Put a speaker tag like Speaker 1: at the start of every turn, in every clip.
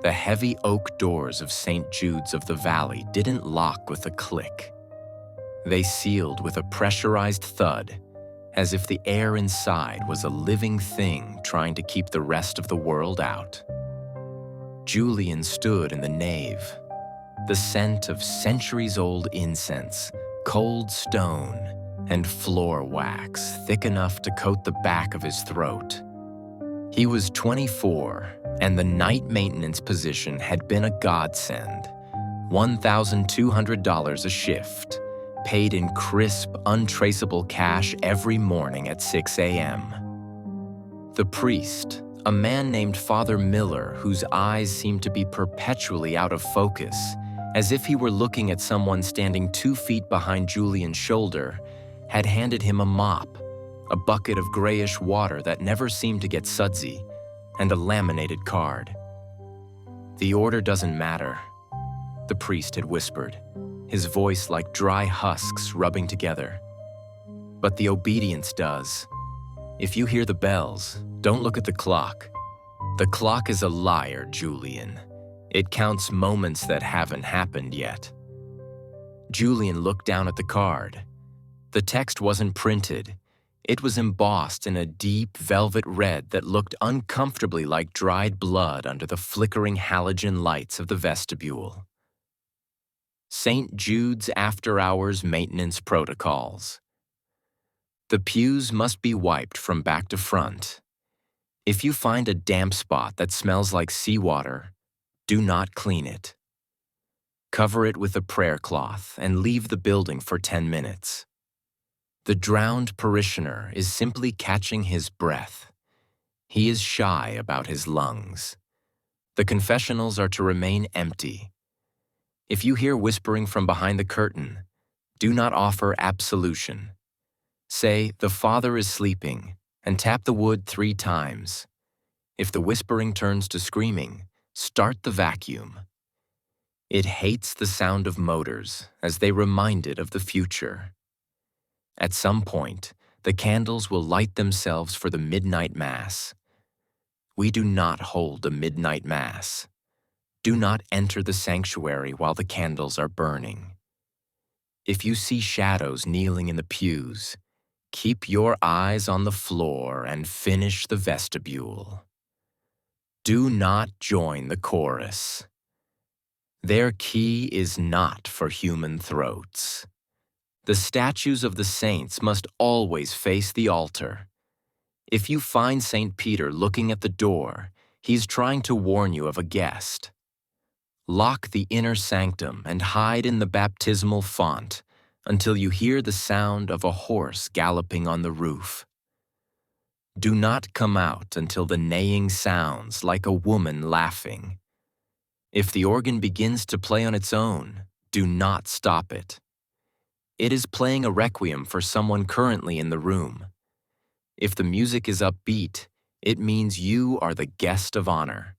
Speaker 1: The heavy oak doors of St. Jude's of the Valley didn't lock with a click. They sealed with a pressurized thud, as if the air inside was a living thing trying to keep the rest of the world out. Julian stood in the nave, the scent of centuries-old incense, cold stone, and floor wax thick enough to coat the back of his throat. He was 24, and the night maintenance position had been a godsend. $1,200 a shift, paid in crisp, untraceable cash every morning at 6 a.m. The priest, a man named Father Miller, whose eyes seemed to be perpetually out of focus, as if he were looking at someone standing 2 feet behind Julian's shoulder, had handed him a mop, a bucket of grayish water that never seemed to get sudsy, and a laminated card. "The order doesn't matter," the priest had whispered, his voice like dry husks rubbing together. "But the obedience does. If you hear the bells, don't look at the clock. The clock is a liar, Julian. It counts moments that haven't happened yet." Julian looked down at the card. The text wasn't printed. It was embossed in a deep velvet red that looked uncomfortably like dried blood under the flickering halogen lights of the vestibule. St. Jude's after-hours maintenance protocols. The pews must be wiped from back to front. If you find a damp spot that smells like seawater, do not clean it. Cover it with a prayer cloth and leave the building for 10 minutes. The drowned parishioner is simply catching his breath. He is shy about his lungs. The confessionals are to remain empty. If you hear whispering from behind the curtain, do not offer absolution. Say, "The Father is sleeping," and tap the wood 3 times. If the whispering turns to screaming, start the vacuum. It hates the sound of motors, as they remind it of the future. At some point, the candles will light themselves for the midnight mass. We do not hold a midnight mass. Do not enter the sanctuary while the candles are burning. If you see shadows kneeling in the pews, keep your eyes on the floor and finish the vestibule. Do not join the chorus. Their key is not for human throats. The statues of the saints must always face the altar. If you find St. Peter looking at the door, he's trying to warn you of a guest. Lock the inner sanctum and hide in the baptismal font until you hear the sound of a horse galloping on the roof. Do not come out until the neighing sounds like a woman laughing. If the organ begins to play on its own, do not stop it. It is playing a requiem for someone currently in the room. If the music is upbeat, it means you are the guest of honor.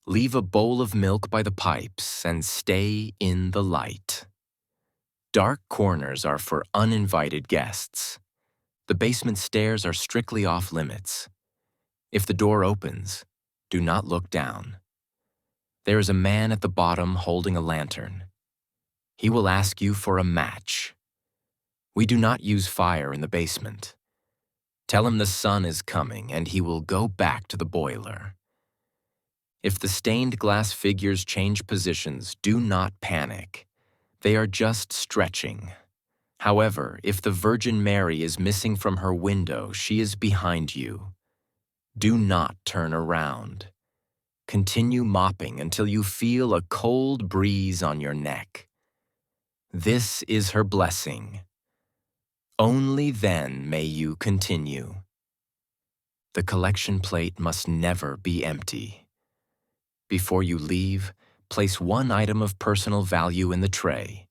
Speaker 1: Leave a bowl of milk by the pipes and stay in the light. Dark corners are for uninvited guests. The basement stairs are strictly off limits. If the door opens, do not look down. There is a man at the bottom holding a lantern. He will ask you for a match. We do not use fire in the basement. Tell him the sun is coming and he will go back to the boiler. If the stained glass figures change positions, do not panic. They are just stretching. However, if the Virgin Mary is missing from her window, she is behind you. Do not turn around. Continue mopping until you feel a cold breeze on your neck. This is her blessing. Only then may you continue. The collection plate must never be empty. Before you leave, place 1 item of personal value in the tray.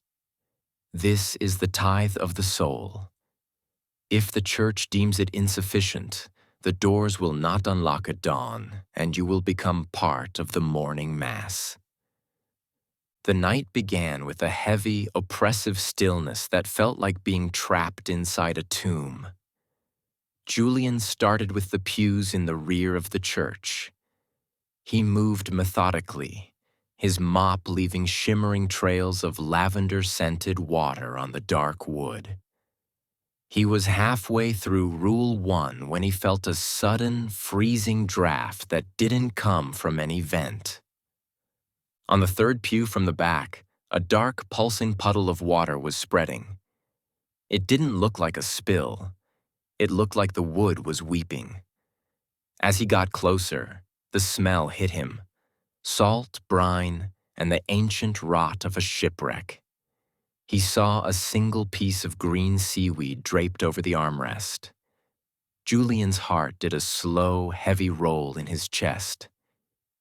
Speaker 1: This is the tithe of the soul. If the church deems it insufficient, the doors will not unlock at dawn, and you will become part of the morning mass. The night began with a heavy, oppressive stillness that felt like being trapped inside a tomb. Julian started with the pews in the rear of the church. He moved methodically, his mop leaving shimmering trails of lavender-scented water on the dark wood. He was halfway through Rule 1 when he felt a sudden, freezing draft that didn't come from any vent. On the third pew from the back, a dark, pulsing puddle of water was spreading. It didn't look like a spill. It looked like the wood was weeping. As he got closer, the smell hit him. Salt, brine, and the ancient rot of a shipwreck. He saw a single piece of green seaweed draped over the armrest. Julian's heart did a slow, heavy roll in his chest.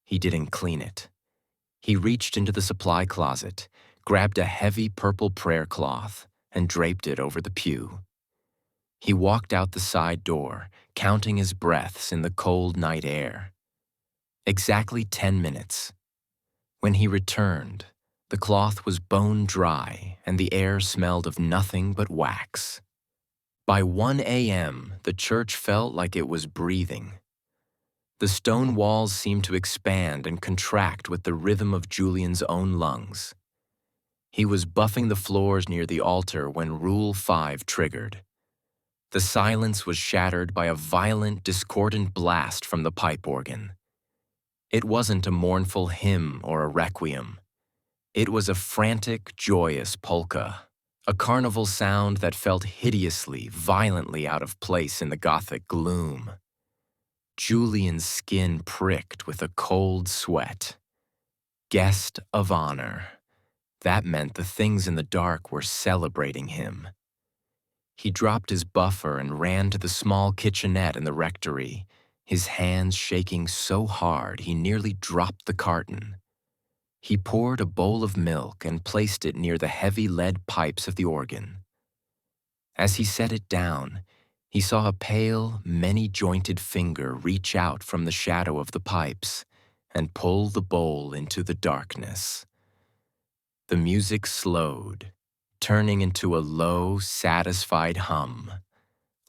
Speaker 1: He didn't clean it. He reached into the supply closet, grabbed a heavy purple prayer cloth, and draped it over the pew. He walked out the side door, counting his breaths in the cold night air. Exactly 10 minutes. When he returned, the cloth was bone dry and the air smelled of nothing but wax. By 1 a.m., the church felt like it was breathing. The stone walls seemed to expand and contract with the rhythm of Julian's own lungs. He was buffing the floors near the altar when Rule 5 triggered. The silence was shattered by a violent, discordant blast from the pipe organ. It wasn't a mournful hymn or a requiem. It was a frantic, joyous polka, a carnival sound that felt hideously, violently out of place in the Gothic gloom. Julian's skin pricked with a cold sweat. Guest of honor. That meant the things in the dark were celebrating him. He dropped his buffer and ran to the small kitchenette in the rectory, his hands shaking so hard he nearly dropped the carton. He poured a bowl of milk and placed it near the heavy lead pipes of the organ. As he set it down, he saw a pale, many-jointed finger reach out from the shadow of the pipes and pull the bowl into the darkness. The music slowed, turning into a low, satisfied hum,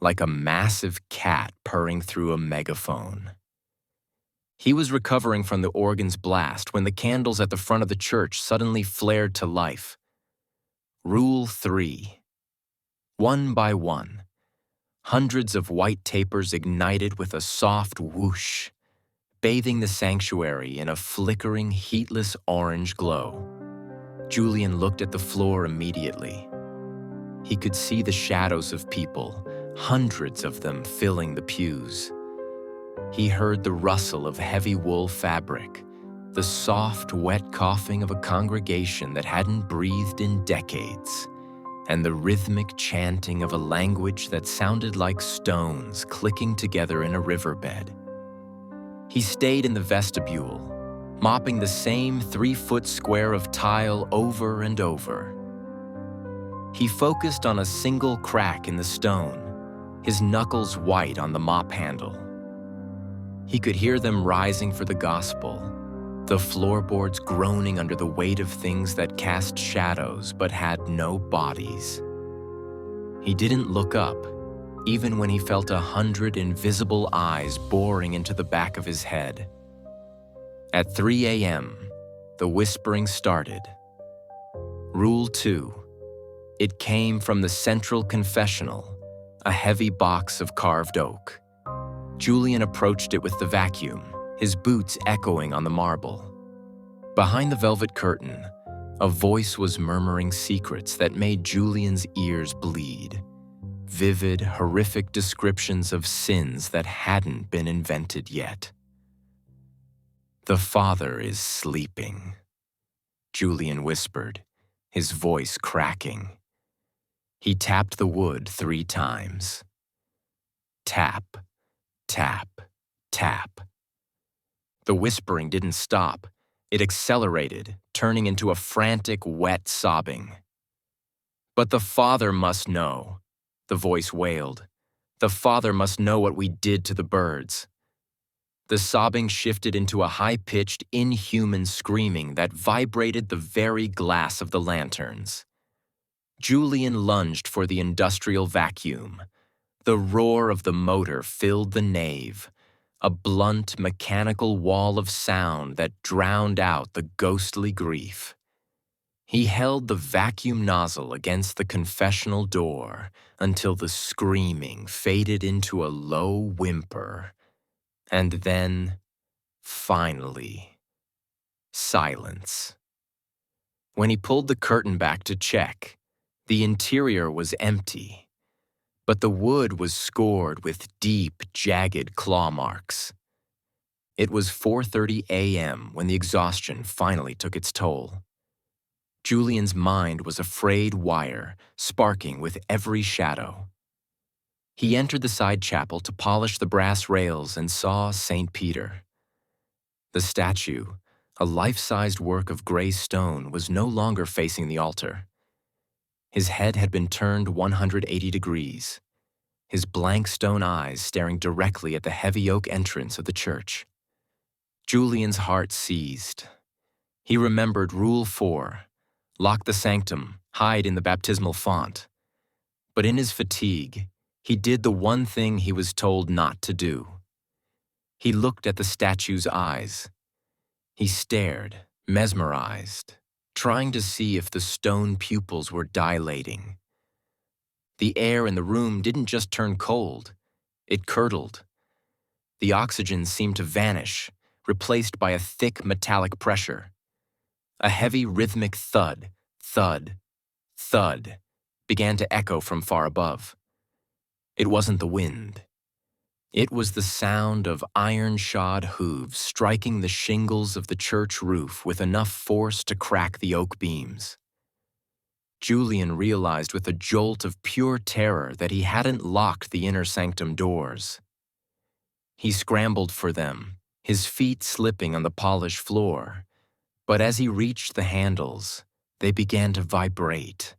Speaker 1: like a massive cat purring through a megaphone. He was recovering from the organ's blast when the candles at the front of the church suddenly flared to life. Rule 3. One by one, hundreds of white tapers ignited with a soft whoosh, bathing the sanctuary in a flickering, heatless orange glow. Julian looked at the floor immediately. He could see the shadows of people, hundreds of them filling the pews. He heard the rustle of heavy wool fabric, the soft, wet coughing of a congregation that hadn't breathed in decades, and the rhythmic chanting of a language that sounded like stones clicking together in a riverbed. He stayed in the vestibule, mopping the same 3-foot square of tile over and over. He focused on a single crack in the stone, his knuckles white on the mop handle. He could hear them rising for the gospel, the floorboards groaning under the weight of things that cast shadows but had no bodies. He didn't look up, even when he felt 100 invisible eyes boring into the back of his head. At 3 a.m., the whispering started. Rule 2. It came from the central confessional, a heavy box of carved oak. Julian approached it with the vacuum, his boots echoing on the marble. Behind the velvet curtain, a voice was murmuring secrets that made Julian's ears bleed. Vivid, horrific descriptions of sins that hadn't been invented yet. "The Father is sleeping," Julian whispered, his voice cracking. He tapped the wood 3 times. Tap, tap, tap. The whispering didn't stop. It accelerated, turning into a frantic, wet sobbing. "But the Father must know," the voice wailed. "The Father must know what we did to the birds." The sobbing shifted into a high-pitched, inhuman screaming that vibrated the very glass of the lanterns. Julian lunged for the industrial vacuum. The roar of the motor filled the nave. a blunt, mechanical wall of sound that drowned out the ghostly grief. He held the vacuum nozzle against the confessional door until the screaming faded into a low whimper, and then, finally, silence. When he pulled the curtain back to check, the interior was empty, but the wood was scored with deep, jagged claw marks. It was 4:30 a.m. when the exhaustion finally took its toll. Julian's mind was a frayed wire, sparking with every shadow. He entered the side chapel to polish the brass rails and saw St. Peter. The statue, a life-sized work of gray stone, was no longer facing the altar. His head had been turned 180 degrees, his blank stone eyes staring directly at the heavy oak entrance of the church. Julian's heart seized. He remembered Rule 4, lock the sanctum, hide in the baptismal font. But in his fatigue, he did the one thing he was told not to do. He looked at the statue's eyes. He stared, mesmerized, trying to see if the stone pupils were dilating. The air in the room didn't just turn cold, it curdled. The oxygen seemed to vanish, replaced by a thick metallic pressure. A heavy rhythmic thud, thud, thud, began to echo from far above. It wasn't the wind. It was the sound of iron-shod hooves striking the shingles of the church roof with enough force to crack the oak beams. Julian realized with a jolt of pure terror that he hadn't locked the inner sanctum doors. He scrambled for them, his feet slipping on the polished floor, but as he reached the handles, they began to vibrate.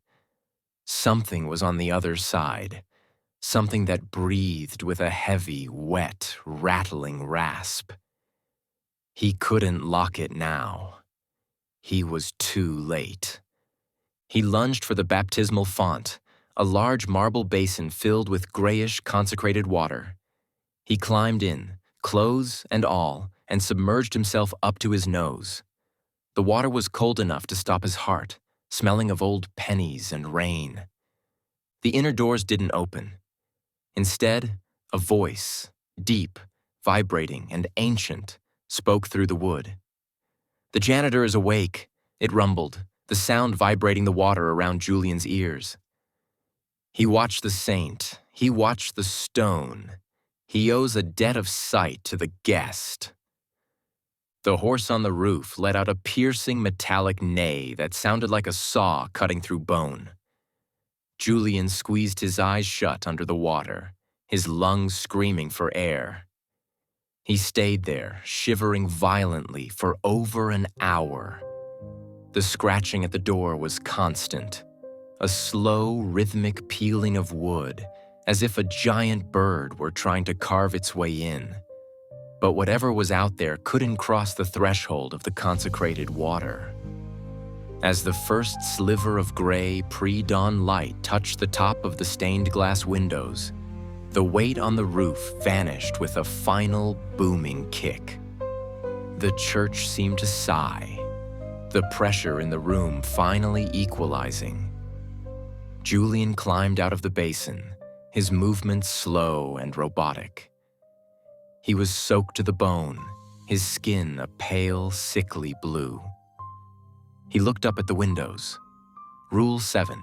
Speaker 1: Something was on the other side, something that breathed with a heavy, wet, rattling rasp. He couldn't lock it now. He was too late. He lunged for the baptismal font, a large marble basin filled with grayish, consecrated water. He climbed in, clothes and all, and submerged himself up to his nose. The water was cold enough to stop his heart, smelling of old pennies and rain. The inner doors didn't open. Instead, a voice, deep, vibrating, and ancient, spoke through the wood. "The janitor is awake," it rumbled, the sound vibrating the water around Julian's ears. He watched the saint. He watched the stone. He owes a debt of sight to the guest. The horse on the roof let out a piercing metallic neigh that sounded like a saw cutting through bone. Julian squeezed his eyes shut under the water, his lungs screaming for air. He stayed there, shivering violently for over an hour. The scratching at the door was constant, a slow, rhythmic peeling of wood, as if a giant bird were trying to carve its way in. But whatever was out there couldn't cross the threshold of the consecrated water. As the first sliver of gray, pre-dawn light touched the top of the stained glass windows, the weight on the roof vanished with a final, booming kick. The church seemed to sigh, the pressure in the room finally equalizing. Julian climbed out of the basin, his movements slow and robotic. He was soaked to the bone, his skin a pale, sickly blue. He looked up at the windows. Rule 7.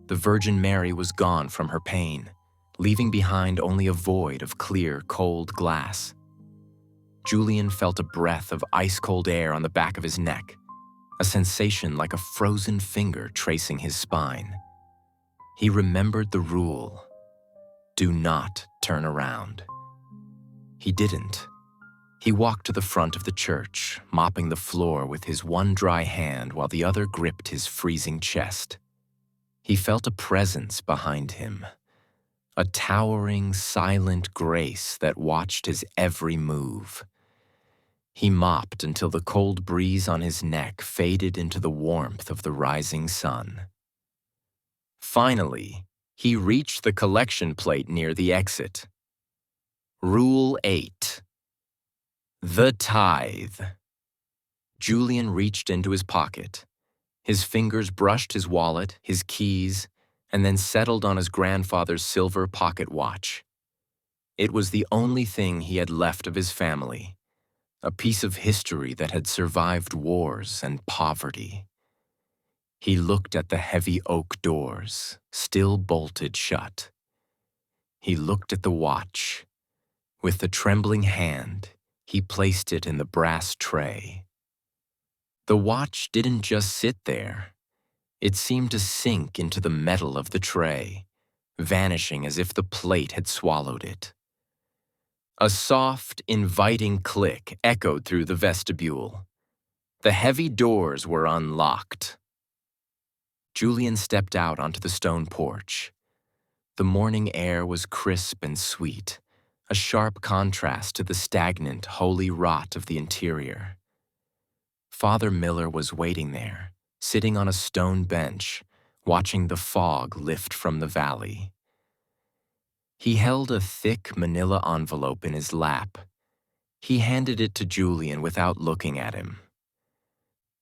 Speaker 1: The Virgin Mary was gone from her pane, leaving behind only a void of clear, cold glass. Julian felt a breath of ice-cold air on the back of his neck, a sensation like a frozen finger tracing his spine. He remembered the rule: do not turn around. He didn't. He walked to the front of the church, mopping the floor with his one dry hand while the other gripped his freezing chest. He felt a presence behind him, a towering, silent grace that watched his every move. He mopped until the cold breeze on his neck faded into the warmth of the rising sun. Finally, he reached the collection plate near the exit. Rule 8. The tithe. Julian reached into his pocket. His fingers brushed his wallet, his keys, and then settled on his grandfather's silver pocket watch. It was the only thing he had left of his family, a piece of history that had survived wars and poverty. He looked at the heavy oak doors, still bolted shut. He looked at the watch. With a trembling hand, he placed it in the brass tray. The watch didn't just sit there. It seemed to sink into the metal of the tray, vanishing as if the plate had swallowed it. A soft, inviting click echoed through the vestibule. The heavy doors were unlocked. Julian stepped out onto the stone porch. The morning air was crisp and sweet, a sharp contrast to the stagnant, holy rot of the interior. Father Miller was waiting there, sitting on a stone bench, watching the fog lift from the valley. He held a thick manila envelope in his lap. He handed it to Julian without looking at him.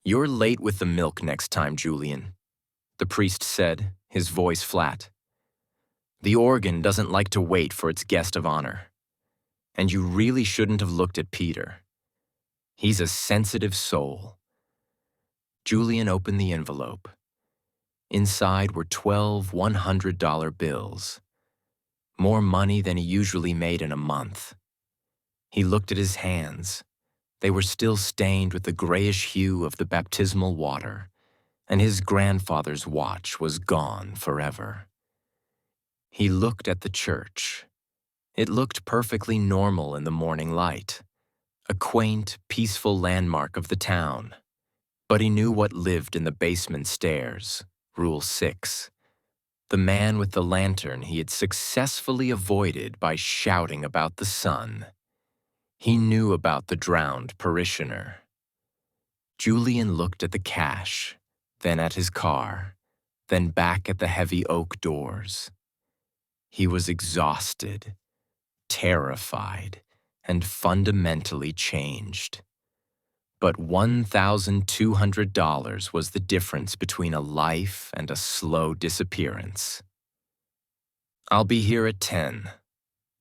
Speaker 1: "You're late with the milk next time, Julian," the priest said, his voice flat. "The organ doesn't like to wait for its guest of honor. And you really shouldn't have looked at Peter. He's a sensitive soul." Julian opened the envelope. Inside were 12 $100 bills, more money than he usually made in a month. He looked at his hands. They were still stained with the grayish hue of the baptismal water, and his grandfather's watch was gone forever. He looked at the church. It looked perfectly normal in the morning light, a quaint, peaceful landmark of the town. But he knew what lived in the basement stairs, Rule 6. The man with the lantern he had successfully avoided by shouting about the sun. He knew about the drowned parishioner. Julian looked at the cash, then at his car, then back at the heavy oak doors. He was exhausted, terrified, and fundamentally changed. But $1,200 was the difference between a life and a slow disappearance. "I'll be here at 10,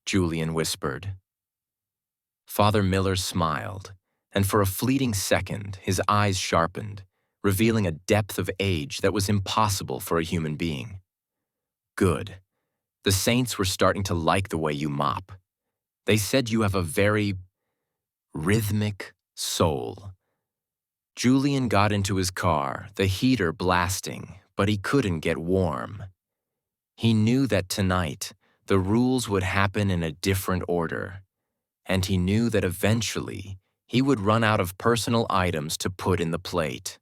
Speaker 1: Julian whispered. Father Miller smiled, and for a fleeting second, his eyes sharpened, revealing a depth of age that was impossible for a human being. "Good. The saints were starting to like the way you mop. They said you have a very rhythmic soul." Julian got into his car, the heater blasting, but he couldn't get warm. He knew that tonight, the rules would happen in a different order, and he knew that eventually, he would run out of personal items to put in the plate.